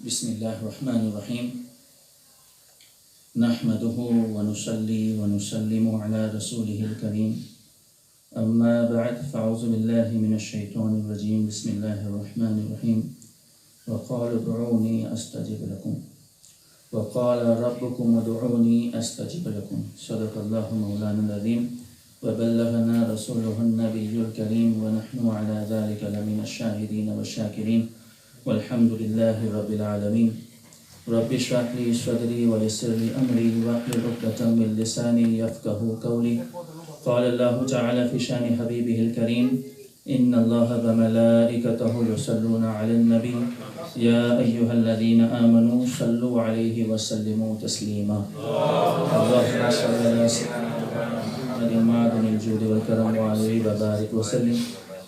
بسم الله الرحمن الرحيم نحمده ونصلي ونسلم على رسوله الكريم أما بعد فأعوذ بالله من الشيطان الرجيم بسم الله الرحمن الرحيم وقال ادعوني أستجب لكم وقال ربكم ادعوني أستجب لكم صدق الله مولانا العظيم وبلغنا رسوله النبي الكريم ونحن على ذلك لمن الشاهدين والشاكرين والحمد لله رب العالمين رب اشرح لي صدري ويسر لي أمري واحلل عقدة من لساني يفقهوا قولي قال الله تعالى في شأن حبيبه الكريم إن الله وملائكته يصلون على النبي يا أيها الذين آمنوا صلوا عليه وسلموا تسليما اللهم صل على سيدنا محمد معدن الجود والكرم وعليه وبارك وسلم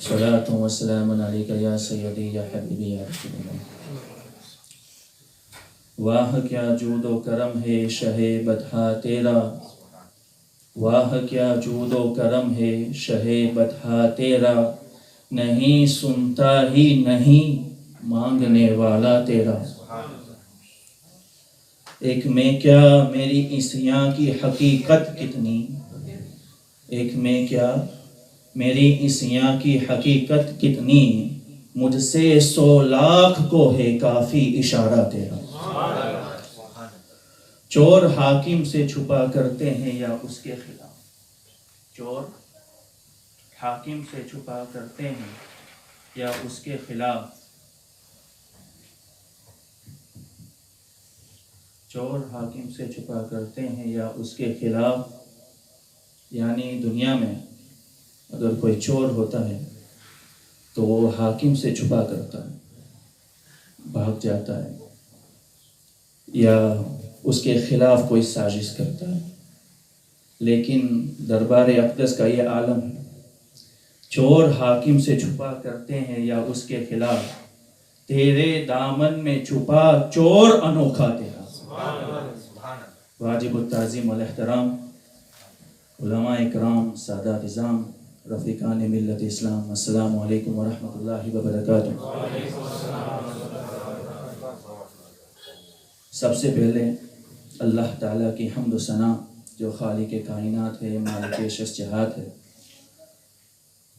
صلاة وسلام عليك يا سيدي يا حبيبي يا رسول الله واہ کیا جود و کرم ہے شہ بدھا تیرا واہ کیا جود و کرم ہے شہ بدھا تیرا نہیں سنتا ہی نہیں مانگنے والا تیرا ایک میں کیا میری عیسیاں کی حقیقت کتنی ایک میں کیا میری عیسیاں کی حقیقت کتنی مجھ سے 100 لاکھ کو ہے کافی اشارہ تیرا چور حاکم سے چھپا کرتے ہیں یا اس کے خلاف چور حاکم سے چھپا کرتے ہیں یا اس کے خلاف چور حاکم سے چھپا کرتے ہیں یا اس کے خلاف یعنی دنیا میں اگر کوئی چور ہوتا ہے تو وہ حاکم سے چھپا کرتا ہے بھاگ جاتا ہے یا اس کے خلاف کوئی سازش کرتا ہے لیکن دربار اقدس کا یہ عالم ہے چور حاکم سے چھپا کرتے ہیں یا اس کے خلاف تیرے دامن میں چھپا چور انوکھا تیرا واجب التعظیم والاحترام علماء اکرام سادات اعظام رفیقان ملت اسلام السلام علیکم ورحمۃ اللہ وبرکاتہ سب سے پہلے اللہ تعالیٰ کی حمد و ثنا جو خالق کائنات ہے مالک شش جہات ہے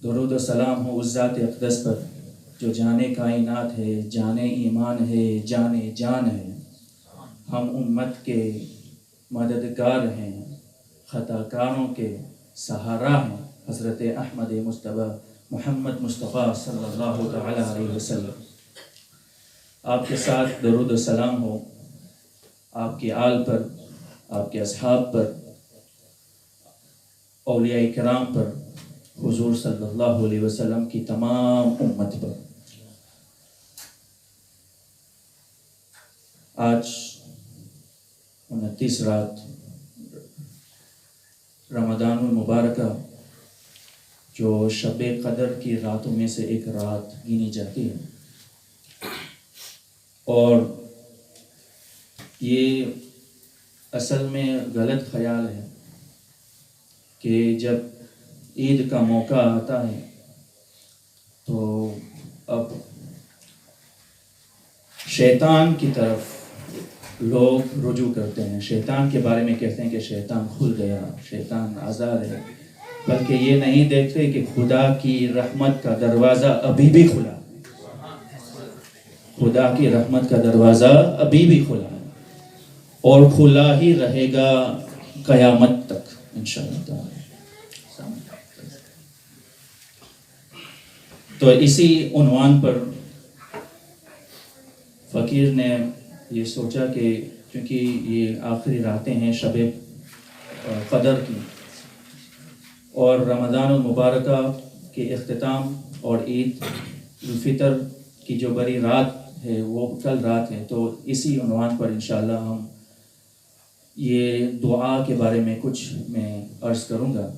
درود و سلام ہو اس ذات اقدس پر جو جانے کائنات ہے جانے ایمان ہے جانے جان ہے ہم امت کے مددگار ہیں خطا کاروں کے سہارا ہیں حضرت احمد مصطفیٰ محمد مصطفیٰ صلی اللہ تعالیٰ علیہ وسلم آپ کے ساتھ درود و سلام ہو آپ کے آل پر آپ کے اصحاب پر اولیاء کرام پر حضور صلی اللہ علیہ وسلم کی تمام امت پر آج 29 رات رمضان المبارکہ جو شب قدر کی راتوں میں سے ایک رات گنی جاتی ہے اور یہ اصل میں غلط خیال ہے کہ جب عید کا موقع آتا ہے تو اب شیطان کی طرف لوگ رجوع کرتے ہیں شیطان کے بارے میں کہتے ہیں کہ شیطان کھل گیا شیطان آزاد ہے بلکہ یہ نہیں دیکھتے کہ خدا کی رحمت کا دروازہ ابھی بھی کھلا خدا کی رحمت کا دروازہ ابھی بھی کھلا ہے اور کھلا ہی رہے گا قیامت تک انشاءاللہ تعالی تو اسی عنوان پر فقیر نے یہ سوچا کہ کیونکہ یہ آخری راتیں ہیں شب قدر کی اور رمضان المبارکہ کے اختتام اور عید الفطر کی جو بڑی رات ہے وہ کل رات ہے تو اسی عنوان پر انشاءاللہ ہم یہ دعا کے بارے میں کچھ میں عرض کروں گا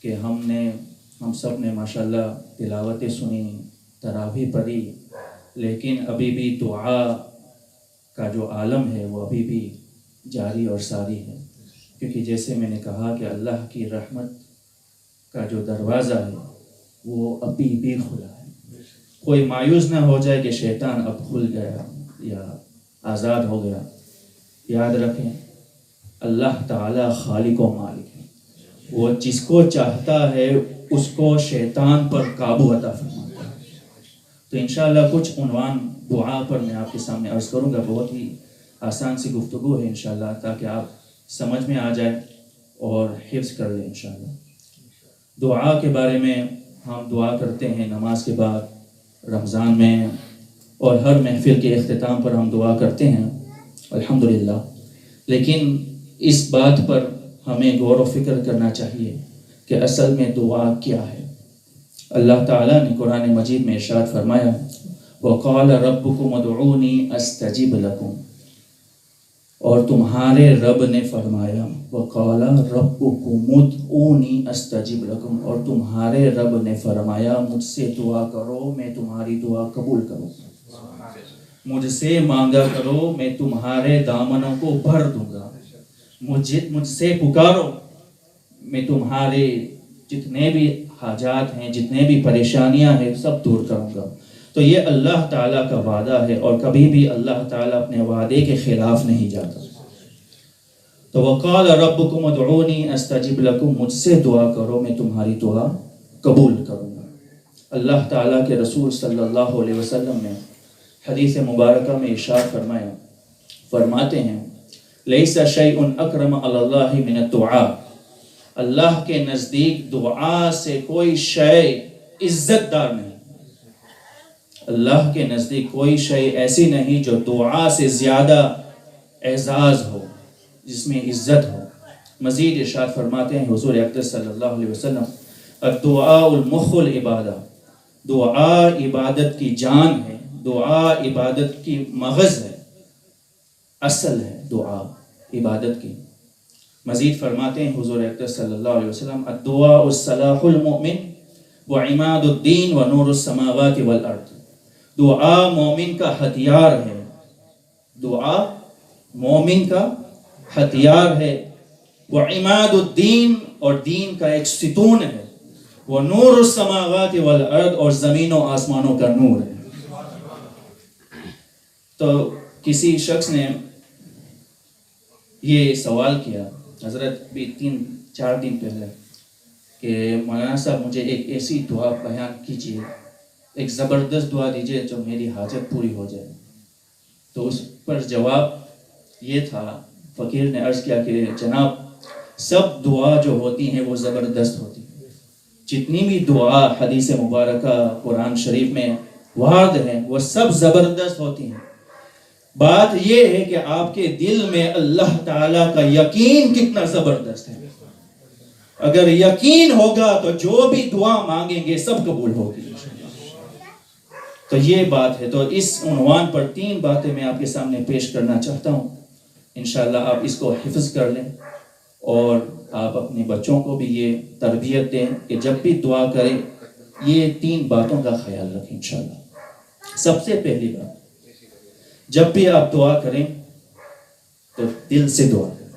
کہ ہم سب نے ماشاءاللہ تلاوتیں سنی تراویح پڑھی لیکن ابھی بھی دعا کا جو عالم ہے وہ ابھی بھی جاری اور ساری ہے کیونکہ جیسے میں نے کہا کہ اللہ کی رحمت کا جو دروازہ ہے وہ ابھی بھی کھلا ہے کوئی مایوس نہ ہو جائے کہ شیطان اب کھل گیا یا آزاد ہو گیا. یاد رکھیں اللہ تعالیٰ خالق و مالک ہے. وہ جس کو چاہتا ہے اس کو شیطان پر قابو عطا فرماتا ہے. تو انشاءاللہ کچھ عنوان دعا پر میں آپ کے سامنے عرض کروں گا. بہت ہی آسان سی گفتگو ہے انشاءاللہ، تاکہ آپ سمجھ میں آ جائے اور حفظ کر لیں انشاءاللہ. دعا کے بارے میں ہم دعا کرتے ہیں نماز کے بعد، رمضان میں، اور ہر محفل کے اختتام پر ہم دعا کرتے ہیں الحمدللہ. لیکن اس بات پر ہمیں غور و فکر کرنا چاہیے کہ اصل میں دعا کیا ہے. اللہ تعالیٰ نے قرآن مجید میں ارشاد فرمایا وَقَالَ رَبُّكُمُ ادْعُونِي أَسْتَجِبْ لَكُمْ، اور تمہارے رب نے فرمایا وَقَالَ رَبُّكُمُ ادْعُونِي أَسْتَجِبْ لَكُمْ، اور تمہارے رب نے فرمایا مجھ سے دعا کرو میں تمہاری دعا قبول کروں. مجھ سے مانگا کرو میں تمہارے دامنوں کو بھر دوں گا. مجھ سے پکارو میں تمہارے جتنے بھی حاجات ہیں، جتنے بھی پریشانیاں ہیں، سب دور کروں گا. تو یہ اللہ تعالیٰ کا وعدہ ہے، اور کبھی بھی اللہ تعالیٰ اپنے وعدے کے خلاف نہیں جاتا. تو وقال ربکم ادعونی استجب لکم، مجھ سے دعا کرو میں تمہاری دعا قبول کروں گا. اللہ تعالیٰ کے رسول صلی اللہ علیہ وسلم نے حدیث مبارکہ میں ارشاد فرماتے ہیں لیس شیء اکرم علی اللہ من الدعاء، اللہ کے نزدیک دعا سے کوئی شے عزت دار نہیں. اللہ کے نزدیک کوئی شے ایسی نہیں جو دعا سے زیادہ اعزاز ہو، جس میں عزت ہو. مزید ارشاد فرماتے ہیں حضور اقدس صلی اللہ علیہ وسلم الدعاء المخ العبادہ، دعا عبادت کی جان ہے، دعا عبادت کی مغز ہے، اصل ہے دعا عبادت کی. مزید فرماتے ہیں حضور اقدس صلی اللہ علیہ وسلم الدعاء صلاح المؤمن وعماد الدین ونور السماوات والارض، دعا مومن کا ہتھیار ہے، دعا مومن کا ہتھیار ہے، وعماد الدین، اور دین کا ایک ستون ہے، ونور السماوات والارض، اور زمین و آسمانوں کا نور ہے. تو کسی شخص نے یہ سوال کیا حضرت بھی 3-4 دن پہلے کہ مولانا صاحب مجھے ایک ایسی دعا بیان کیجیے، ایک زبردست دعا دیجیے جو میری حاجت پوری ہو جائے. تو اس پر جواب یہ تھا، فقیر نے عرض کیا کہ جناب سب دعا جو ہوتی ہیں وہ زبردست ہوتی ہیں. جتنی بھی دعا حدیث مبارکہ قرآن شریف میں وارد ہیں وہ سب زبردست ہوتی ہیں. بات یہ ہے کہ آپ کے دل میں اللہ تعالیٰ کا یقین کتنا زبردست ہے. اگر یقین ہوگا تو جو بھی دعا مانگیں گے سب قبول ہوگی. تو یہ بات ہے. تو اس عنوان پر 3 باتیں میں آپ کے سامنے پیش کرنا چاہتا ہوں. انشاءاللہ آپ اس کو حفظ کر لیں، اور آپ اپنے بچوں کو بھی یہ تربیت دیں کہ جب بھی دعا کریں یہ 3 باتوں کا خیال رکھیں انشاءاللہ. سب سے پہلی بات، جب بھی آپ دعا کریں تو دل سے دعا کریں.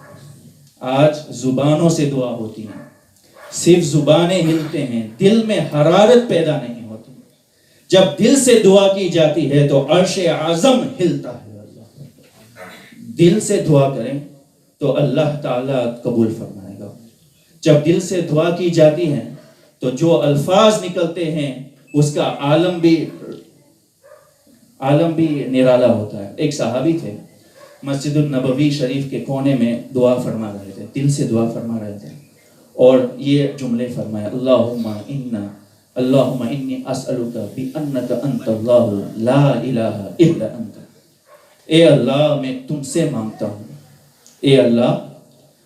آج زبانوں سے دعا ہوتی ہیں، صرف زبانیں ہلتے ہیں، دل میں حرارت پیدا نہیں ہوتی. جب دل سے دعا کی جاتی ہے تو عرش اعظم ہلتا ہے. دل سے دعا کریں تو اللہ تعالیٰ قبول فرمائے گا. جب دل سے دعا کی جاتی ہے تو جو الفاظ نکلتے ہیں اس کا عالم بھی نرالا ہوتا ہے. ایک صحابی تھے، مسجد النبوی شریف کے کونے میں دعا فرما رہے تھے، دل سے دعا فرما رہے تھے، اور یہ جملے فرمایا اللہم انی اسألک بانک انت اللہ لا الہ الا انت. اے اللہ میں تم سے مانگتا ہوں، اے اللہ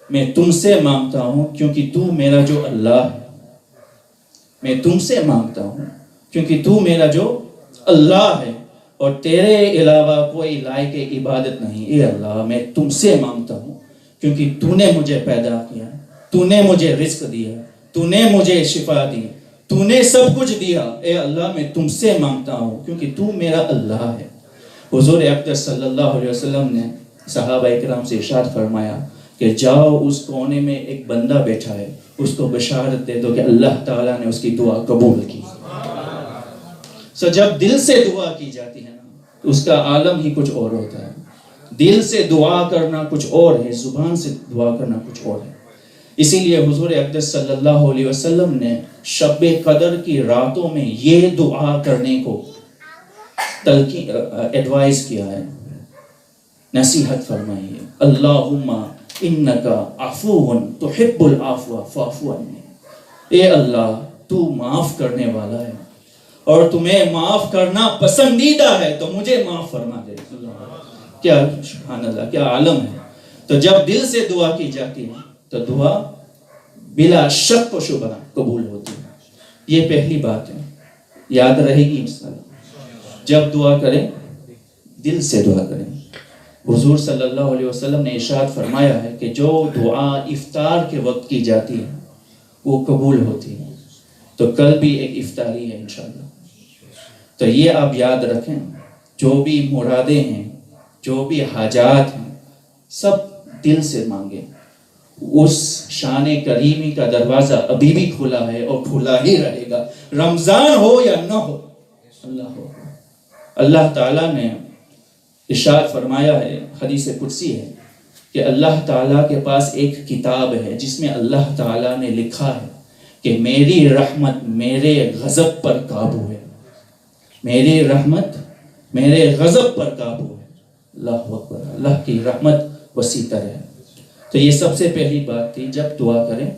میں تم سے مانگتا ہوں کیونکہ تو میرا جو اللہ ہے. میں تم سے مانگتا ہوں کیونکہ تو میرا جو اللہ ہے اور تیرے علاوہ کوئی لائق عبادت نہیں. اے اللہ میں تم سے مانگتا ہوں کیونکہ تو نے مجھے پیدا کیا، تو نے مجھے رزق دیا، تو نے مجھے شفا دی، تو نے سب کچھ دیا. اے اللہ میں تم سے مانگتا ہوں کیونکہ تو میرا اللہ ہے. حضور اقدس صلی اللہ علیہ وسلم نے صحابہ اکرام سے ارشاد فرمایا کہ جاؤ اس کونے میں ایک بندہ بیٹھا ہے، اس کو بشارت دے دو کہ اللہ تعالیٰ نے اس کی دعا قبول کی. جب دل سے دعا کی جاتی ہے نا تو اس کا عالم ہی کچھ اور ہوتا ہے. دل سے دعا کرنا کچھ اور ہے، زبان سے دعا کرنا کچھ اور ہے۔ اسی لیے حضور اقدس صلی اللہ علیہ وسلم نے شب قدر کی راتوں میں یہ دعا کرنے کو ایڈوائز کیا ہے، نصیحت فرمائی ہے، اللہم انکا عفو تحب العفو فاعف عنی، اے اللہ تو معاف کرنے والا ہے اور تمہیں معاف کرنا پسندیدہ ہے تو مجھے معاف فرما دے۔ کیا سبحان اللہ، کیا عالم ہے۔ تو جب دل سے دعا کی جاتی ہے تو دعا بلا شک و شبہ قبول ہوتی ہے۔ یہ پہلی بات ہے، یاد رہے گی انشاءاللہ۔ جب دعا کریں دل سے دعا کریں۔ حضور صلی اللہ علیہ وسلم نے ارشاد فرمایا ہے کہ جو دعا افطار کے وقت کی جاتی ہے وہ قبول ہوتی ہے۔ تو کل بھی ایک افطاری ہے انشاءاللہ، تو یہ آپ یاد رکھیں، جو بھی مرادیں ہیں، جو بھی حاجات ہیں، سب دل سے مانگیں۔ اس شان کریمی کا دروازہ ابھی بھی کھلا ہے اور کھلا ہی رہے گا، رمضان ہو یا نہ ہو۔ اللہ تعالیٰ نے ارشاد فرمایا ہے، حدیث قدسی ہے کہ اللہ تعالیٰ کے پاس ایک کتاب ہے جس میں اللہ تعالیٰ نے لکھا ہے کہ میری رحمت میرے غضب پر قابو ہے، میری رحمت میرے غضب پر قابو ہے۔ اللہ اکبر، اللہ کی رحمت وسیع تر ہے۔ تو یہ سب سے پہلی بات تھی، جب دعا کریں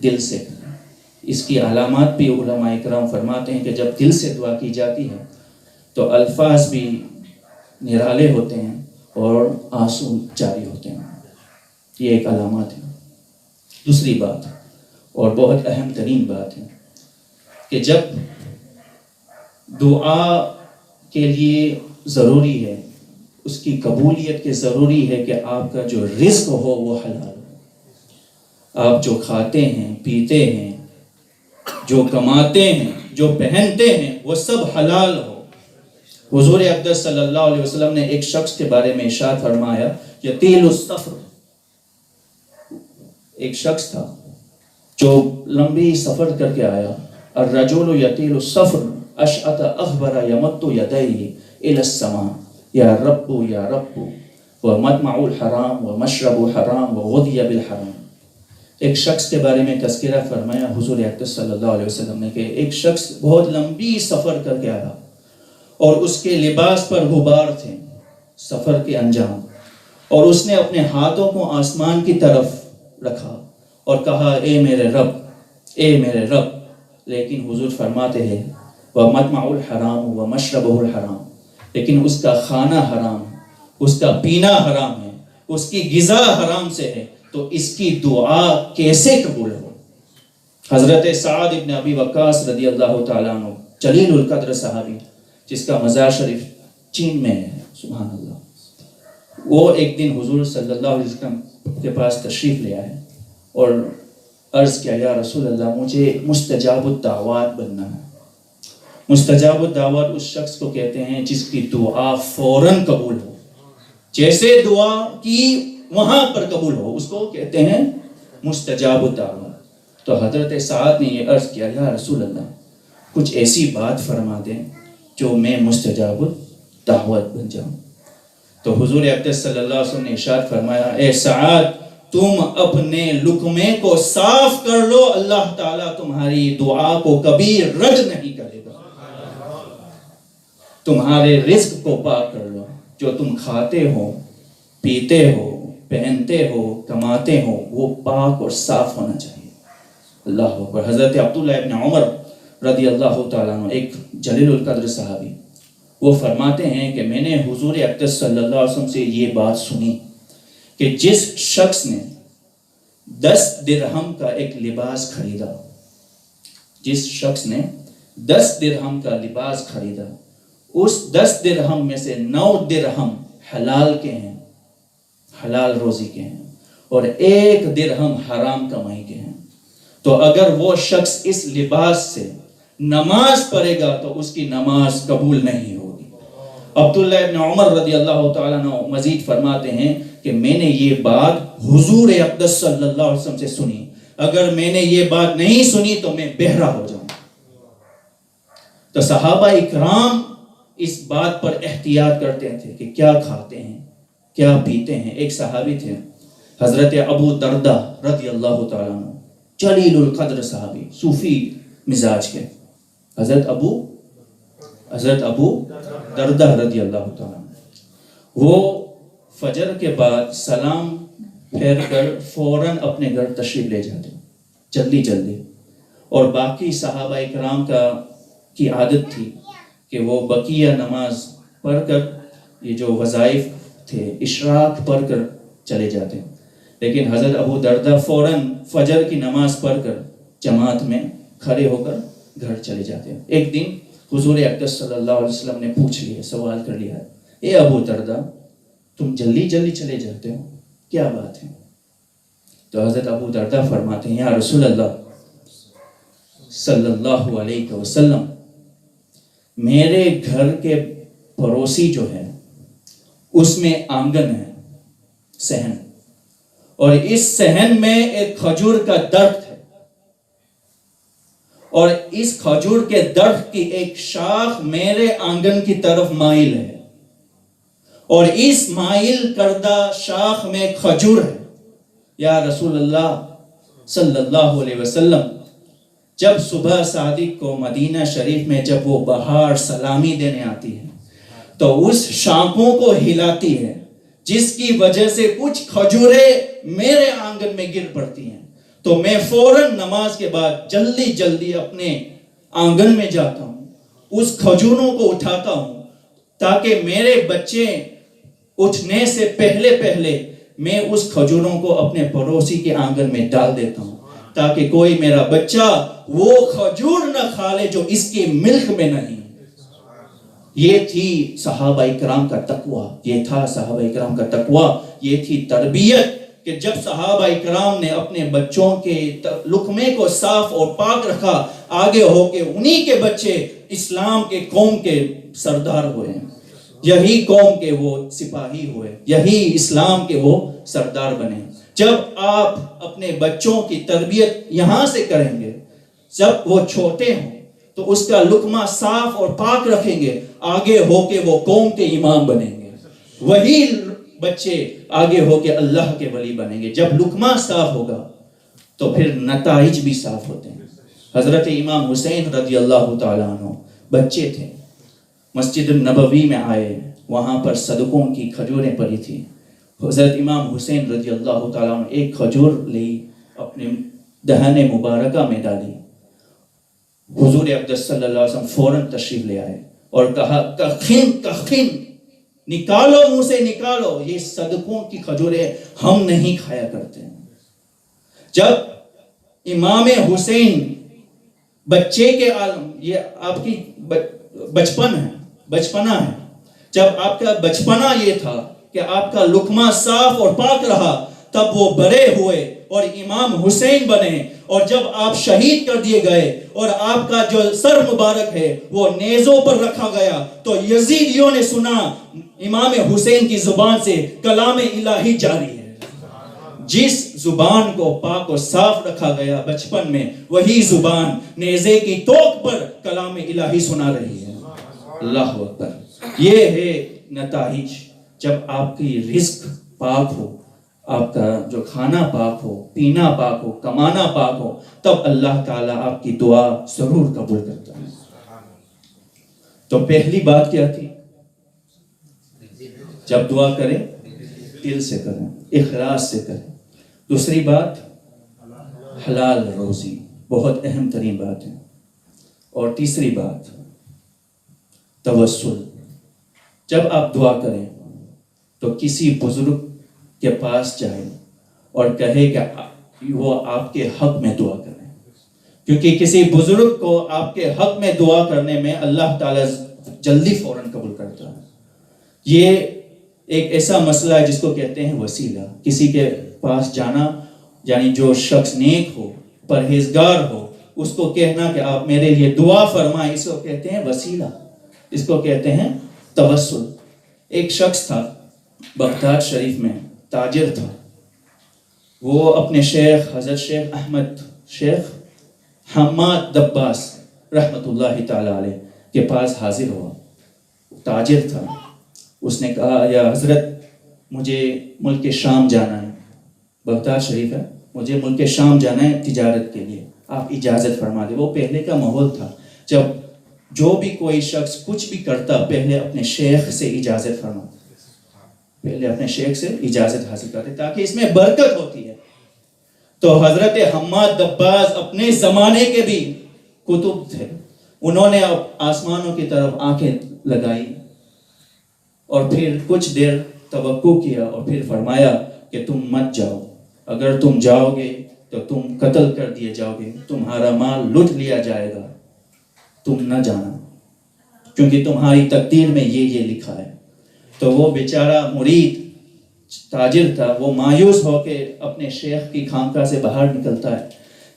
دل سے کریں۔ اس کی علامات بھی علماء اکرام فرماتے ہیں کہ جب دل سے دعا کی جاتی ہے تو الفاظ بھی نرالے ہوتے ہیں اور آنسو جاری ہوتے ہیں۔ یہ ایک علامات ہے۔ دوسری بات اور بہت اہم ترین بات ہے کہ جب دعا کے لیے ضروری ہے، اس کی قبولیت کے ضروری ہے کہ آپ کا جو رزق ہو وہ حلال ہو۔ آپ جو کھاتے ہیں، پیتے ہیں، جو کماتے ہیں، جو پہنتے ہیں، وہ سب حلال ہو۔ حضور اقدس صلی اللہ علیہ وسلم نے ایک شخص کے بارے میں ارشاد فرمایا، یطیل السفر، ایک شخص تھا جو لمبی سفر کر کے آیا، الرجل یطیل السفر اشعث اغبر یمد یدیہ الی السماء یا رب ومطمع الحرام ومشرب حرام وغذی بالحرام۔ ایک شخص کے بارے میں تذکرہ فرمایا حضور اقدس صلی اللہ علیہ وسلم نے کہ ایک شخص بہت لمبی سفر کر کے آیا اور اس کے لباس پر غبار تھے، سفر کے انجام، اور اس نے اپنے ہاتھوں کو آسمان کی طرف رکھا اور کہا، اے میرے رب، اے میرے رب، لیکن حضور فرماتے ہیں وَمَطْمَعُ الْحَرَامُ وَمَشْرَبُهُ الْحَرَامُ، لیکن اس کا کھانا حرام ہے، اس کا پینا حرام ہے، اس کی غذا حرام سے ہے، تو اس کی دعا کیسے قبول ہو؟ حضرت سعد ابن ابی وقاص رضی اللہ تعالیٰ عنہ، جلیل القدر صحابی جس کا مزار شریف چین میں ہے، سبحان اللہ، وہ ایک دن حضور صلی اللہ علیہ وسلم کے پاس تشریف لے آئے اور عرض کیا، یا رسول اللہ مجھے مستجاب الدعوات بننا ہے۔ مستجاب الدعوات اس شخص کو کہتے ہیں جس کی دعا فوراً قبول ہو، جیسے دعا کی وہاں پر قبول ہو، اس کو کہتے ہیں مستجاب الدعوات۔ تو حضرت سعد نے یہ عرض کیا، یا رسول اللہ کچھ ایسی بات فرما دیں جو میں مستجاب الدعوت بن جاؤں۔ تو حضور اقدس صلی اللہ علیہ وسلم نے ارشاد فرمایا، اے سعد تم اپنے لقمے کو صاف کر لو، اللہ تعالیٰ تمہاری دعا کو کبھی رد نہیں کرے گا۔ تمہارے رزق کو پاک کر لو، جو تم کھاتے ہو، پیتے ہو، پہنتے ہو، کماتے ہو، وہ پاک اور صاف ہونا چاہیے۔ اللہ اکبر۔ حضرت عبداللہ ابن عمر رضی اللہ تعالیٰ عنہ، ایک جلیل القدر صحابی، وہ فرماتے ہیں کہ میں نے حضور اقدس صلی اللہ علیہ وسلم سے یہ بات سنی کہ جس شخص نے 10 درہم کا ایک لباس خریدا، جس شخص نے 10 درہم کا لباس خریدا، اس 10 درہم میں سے 9 درہم حلال کے ہیں، حلال روزی کے ہیں، اور 1 درہم حرام کمائی کے ہیں، تو اگر وہ شخص اس لباس سے نماز پڑھے گا تو اس کی نماز قبول نہیں ہوگی۔ عبداللہ ابن عمر رضی اللہ تعالیٰ عنہ مزید فرماتے ہیں کہ میں نے یہ بات حضور اقدس صلی اللہ علیہ وسلم سے سنی، اگر میں نے یہ بات نہیں سنی تو میں بہرا ہو جاؤں۔ تو صحابہ اکرام اس بات پر احتیاط کرتے تھے کہ کیا کھاتے ہیں، کیا پیتے ہیں. ایک صحابی تھے حضرت ابو دردہ رضی اللہ تعالیٰ عنہ، جلیل القدر صحابی، صوفی مزاج کے. حضرت ابو دردہ رضی اللہ تعالیٰ عنہ، وہ فجر کے بعد سلام پھیر کر فوراً اپنے گھر تشریف لے جاتے جلدی. اور باقی صحابہ کرام کی عادت تھی کہ وہ بقیہ نماز پڑھ کر یہ جو وظائف تھے اشراق پڑھ کر چلے جاتے. لیکن حضرت ابو دردہ فوراً فجر کی نماز پڑھ کر جماعت میں کھڑے ہو کر گھر چلے جاتے. ایک دن حضور اقدس صلی اللہ علیہ وسلم نے پوچھ لیا، سوال کر لیا، اے ابو دردہ تم جلدی چلے جاتے ہو، کیا بات ہے؟ تو حضرت ابو دردہ فرماتے ہیں، یا رسول اللہ صلی اللہ علیہ وسلم، میرے گھر کے پڑوسی جو ہے اس میں آنگن ہے، صحن، اور اس صحن میں ایک کھجور کا درخت ہے، اور اس کھجور کے درخت کی ایک شاخ میرے آنگن کی طرف مائل ہے، اور اس مائل کردہ شاخ میں کھجور ہے. یا رسول اللہ صلی اللہ علیہ وسلم، جب صبح صادق کو مدینہ شریف میں جب وہ بہار سلامی دینے آتی ہے تو اس شاخوں کو ہلاتی ہے، جس کی وجہ سے کچھ کھجوریں میرے آنگن میں گر پڑتی ہیں. تو میں فوراً نماز کے بعد جلدی اپنے آنگن میں جاتا ہوں، اس کھجوروں کو اٹھاتا ہوں، تاکہ میرے بچے اٹھنے سے پہلے میں اس کھجوروں کو اپنے پڑوسی کے آنگن میں ڈال دیتا ہوں، تاکہ کوئی میرا بچہ وہ کھجور نہ کھا لے جو اس کے ملک میں نہیں. یہ تھی صحابہ کرام کا تقوی، یہ تھا صحابہ کرام کا تقوی، یہ تھی تربیت کہ جب صحابہ کرام نے اپنے بچوں کے لقمے کو صاف اور پاک رکھا، آگے ہو کے انہی کے بچے اسلام کے قوم کے سردار ہوئے، یہی قوم کے وہ سپاہی ہوئے، یہی اسلام کے وہ سردار بنے. جب آپ اپنے بچوں کی تربیت یہاں سے کریں گے، جب وہ چھوٹے ہوں تو اس کا لقمہ صاف اور پاک رکھیں گے، آگے ہو کے وہ قوم کے امام بنیں گے، وہی بچے آگے ہو کے اللہ کے ولی بنیں گے. جب لقمہ صاف ہوگا تو پھر نتائج بھی صاف ہوتے ہیں. حضرت امام حسین رضی اللہ تعالیٰ عنہ بچے تھے، مسجد النبوی میں آئے، وہاں پر صدقوں کی کھجوریں پڑی تھی. حضرت امام حسین رضی اللہ تعالیٰ عنہ ایک کھجور لی، اپنے دہن مبارکہ میں ڈالی. حضور اقدس صلی اللہ علیہ وسلم فوراً تشریف لے آئے اور کہا، کخن نکالو، منہ سے نکالو، یہ صدقوں کی کھجوریں ہم نہیں کھایا کرتے. جب امام حسین بچے کے عالم، یہ آپ کی بچپنا ہے، جب آپ کا بچپنا یہ تھا کہ آپ کا لقمہ صاف اور پاک رہا، تب وہ بڑے ہوئے اور امام حسین بنے، اور جب آپ شہید کر دیے گئے اور آپ کا جو سر مبارک ہے وہ نیزوں پر رکھا گیا، تو یزیدیوں نے سنا امام حسین کی زبان سے کلام الہی جاری ہے. جس زبان کو پاک و صاف رکھا گیا بچپن میں، وہی زبان نیزے کی توق پر کلام الہی سنا رہی ہے. اللہ اکبر. یہ ہے نتائج. جب آپ کی رزق پاک ہو، آپ کا جو کھانا پاک ہو، پینا پاک ہو، کمانا پاک ہو، تب اللہ تعالیٰ آپ کی دعا ضرور قبول کرتا ہے. تو پہلی بات کیا تھی؟ جب دعا کریں دل سے کریں، اخلاص سے کریں. دوسری بات حلال روزی، بہت اہم ترین بات ہے. اور تیسری بات توسل. جب آپ دعا کریں تو کسی بزرگ کے پاس جائیں اور کہے کہ وہ آپ کے حق میں دعا کریں، کیونکہ کسی بزرگ کو آپ کے حق میں دعا کرنے میں اللہ تعالیٰ جلدی فوراً قبول کرتا ہے. یہ ایک ایسا مسئلہ ہے جس کو کہتے ہیں وسیلہ. کسی کے پاس جانا، یعنی جو شخص نیک ہو، پرہیزگار ہو، اس کو کہنا کہ آپ میرے لیے دعا فرمائیں، اس کو کہتے ہیں وسیلہ، اس کو کہتے ہیں توسل. ایک شخص تھا بغداد شریف میں، تاجر تھا. وہ اپنے شیخ حضرت شیخ احمد، شیخ حماد دباس رحمت اللہ تعالی علیہ کے پاس حاضر ہوا. تاجر تھا. اس نے کہا، یا حضرت مجھے ملک شام جانا ہے، بغداد شریف ہے، مجھے ملک شام جانا ہے تجارت کے لیے، آپ اجازت فرما دیں۔ وہ پہلے کا ماحول تھا، جب جو بھی کوئی شخص کچھ بھی کرتا پہلے اپنے شیخ سے اجازت فرماتا، پہلے اپنے شیخ سے اجازت حاصل کرتے تاکہ اس میں برکت ہوتی ہے۔ تو حضرت حماد دباغ اپنے زمانے کے بھی کتب تھے، انہوں نے آسمانوں کی طرف آنکھیں لگائی اور پھر کچھ دیر توقع کیا اور پھر فرمایا کہ تم مت جاؤ، اگر تم جاؤ گے تو تم قتل کر دیے جاؤ گے، تمہارا مال لوٹ لیا جائے گا، تم نہ جانا کیونکہ تمہاری تقدیر میں یہ لکھا ہے۔ تو وہ بیچارہ مرید تاجر تھا، وہ مایوس ہو کے اپنے شیخ کی خانقاہ سے باہر نکلتا ہے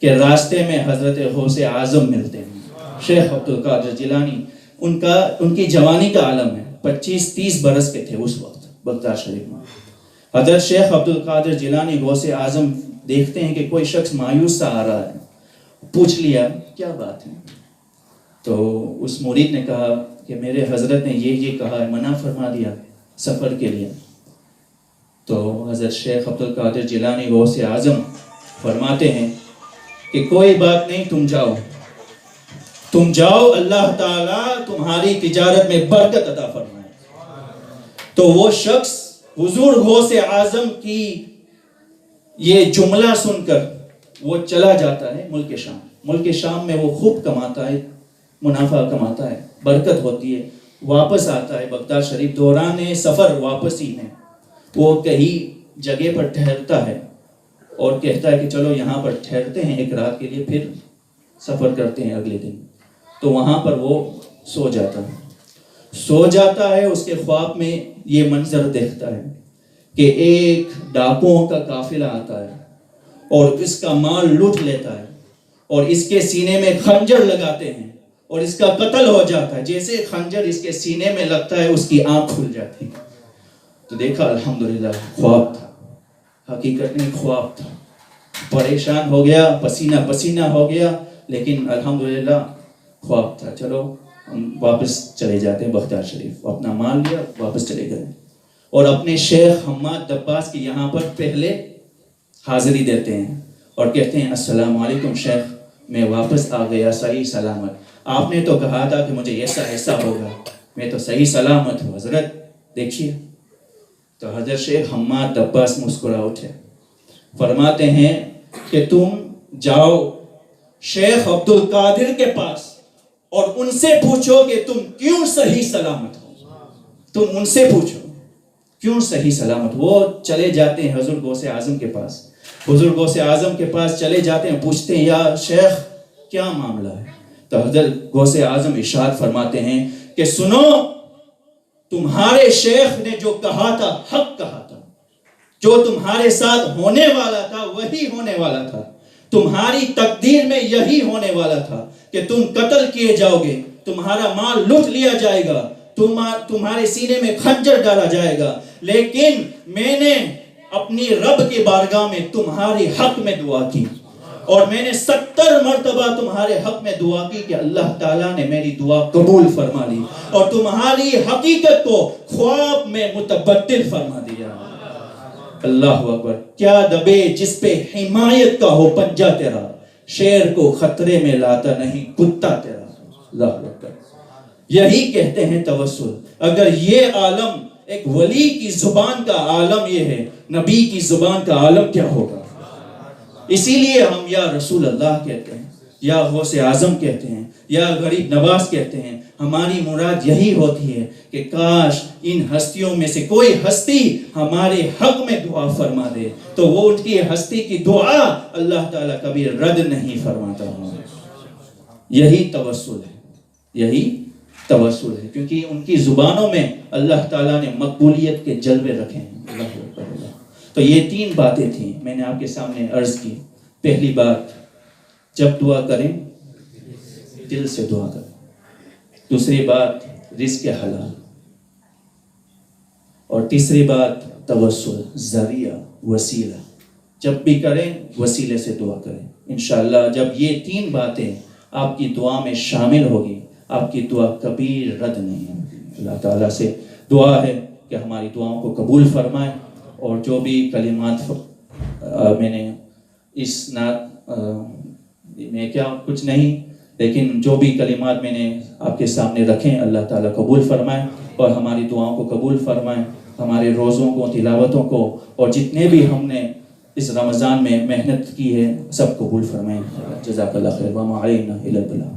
کہ راستے میں حضرت غوث اعظم ملتے ہیں، شیخ عبد القادر جیلانی، ان کی جوانی کا عالم ہے، 25-30 برس کے تھے اس وقت بغداد شریف میں۔ حضرت شیخ عبد القادر جیلانی غوث اعظم دیکھتے ہیں کہ کوئی شخص مایوس سا آ رہا ہے، پوچھ لیا کیا بات ہے؟ تو اس مرید نے کہا کہ میرے حضرت نے یہ کہا ہے، منع فرما دیا سفر کے لیے۔ تو حضرت شیخ عبد القادر جیلانی غوث اعظم فرماتے ہیں کہ کوئی بات نہیں، تم جاؤ، اللہ تعالیٰ تمہاری تجارت میں برکت عطا فرمائے۔ تو وہ شخص حضور غوث اعظم کی یہ جملہ سن کر وہ چلا جاتا ہے ملک شام میں، وہ خوب کماتا ہے، منافع کماتا ہے، برکت ہوتی ہے، واپس آتا ہے بغداد شریف۔ دوران سفر واپسی میں وہ کہیں جگہ پر ٹھہرتا ہے اور کہتا ہے کہ چلو یہاں پر ٹھہرتے ہیں ایک رات کے لیے، پھر سفر کرتے ہیں اگلے دن۔ تو وہاں پر وہ سو جاتا ہے، اس کے خواب میں یہ منظر دیکھتا ہے کہ ایک ڈاکوؤں کا قافلہ آتا ہے اور اس کا مال لوٹ لیتا ہے اور اس کے سینے میں خنجر لگاتے ہیں اور اس کا قتل ہو جاتا ہے۔ جیسے خنجر اس کے سینے میں لگتا ہے اس کی آنکھ کھل جاتی ہے۔ تو دیکھا الحمدللہ خواب تھا، حقیقت میں خواب تھا، پریشان ہو گیا، پسینہ ہو گیا، لیکن الحمدللہ خواب تھا۔ چلو ہم واپس چلے جاتے ہیں بغداد شریف، اپنا مال لیا، واپس چلے گئے اور اپنے شیخ حماد دباغ کی یہاں پر پہلے حاضری دیتے ہیں اور کہتے ہیں السلام علیکم شیخ، میں واپس آ گیا صحیح سلامت، آپ نے تو کہا تھا کہ مجھے ایسا ہوگا، میں تو صحیح سلامت ہوں حضرت، دیکھیے۔ تو حضرت شیخ حماد دباغ مسکرا اٹھے، فرماتے ہیں کہ تم جاؤ شیخ عبد القادر کے پاس اور ان سے پوچھو کہ تم کیوں صحیح سلامت ہو، تم ان سے پوچھو کیوں صحیح سلامت۔ وہ چلے جاتے ہیں حضور غوث اعظم کے پاس، حضور غوث اعظم کے پاس چلے جاتے ہیں، پوچھتے ہیں یا شیخ کیا معاملہ ہے؟ تو حضرت غوث اعظم ارشاد فرماتے ہیں کہ سنو، تمہارے شیخ نے جو کہا تھا حق کہا تھا، جو تمہارے ساتھ ہونے والا تھا وہی ہونے والا تھا، تمہاری تقدیر میں یہی ہونے والا تھا کہ تم قتل کیے جاؤ گے، تمہارا مال لوٹ لیا جائے گا، تمہارے سینے میں خنجر ڈالا جائے گا، لیکن میں نے اپنی رب کی بارگاہ میں تمہاری حق میں دعا کی اور میں نے 70 مرتبہ تمہارے حق میں دعا کی کہ اللہ تعالیٰ نے میری دعا قبول فرما لی اور تمہاری حقیقت کو خواب میں متبدل فرما دیا۔ اللہ اکبر، کیا دبے جس پہ حمایت کا ہو پنجہ تیرا، شیر کو خطرے میں لاتا نہیں کتا تیرا۔ اللہ اکبر، یہی کہتے ہیں توسل۔ اگر یہ عالم ایک ولی کی زبان کا عالم یہ ہے، نبی کی زبان کا عالم کیا ہوگا؟ اسی لیے ہم یا رسول اللہ کہتے ہیں، یا غوث اعظم کہتے ہیں، یا غریب نواز کہتے ہیں۔ ہماری مراد یہی ہوتی ہے کہ کاش ان ہستیوں میں سے کوئی ہستی ہمارے حق میں دعا فرما دے تو وہ ان کی ہستی کی دعا اللہ تعالیٰ کبھی رد نہیں فرماتا ہوں۔ یہی توسل ہے کیونکہ ان کی زبانوں میں اللہ تعالیٰ نے مقبولیت کے جلوے رکھے ہیں۔ تو یہ 3 باتیں تھیں میں نے آپ کے سامنے عرض کی۔ پہلی بات، جب دعا کریں دل سے دعا کریں۔ دوسری بات، رزق حلال۔ اور تیسری بات، توسل، ذریعہ، وسیلہ۔ جب بھی کریں وسیلے سے دعا کریں۔ انشاءاللہ جب یہ 3 باتیں آپ کی دعا میں شامل ہوگی، آپ کی دعا کبھی رد نہیں ہوگی۔ اللہ تعالیٰ سے دعا ہے کہ ہماری دعاؤں کو قبول فرمائے، اور جو بھی کلمات میں نے اس نعت میں کیا کچھ نہیں، لیکن جو بھی کلمات میں نے آپ کے سامنے رکھیں اللہ تعالیٰ قبول فرمائے اور ہماری دعاؤں کو قبول فرمائے، ہمارے روزوں کو، تلاوتوں کو، اور جتنے بھی ہم نے اس رمضان میں محنت کی ہے سب قبول فرمائیں۔ جزاک اللہ خیر، وما علینا الا البلاغ۔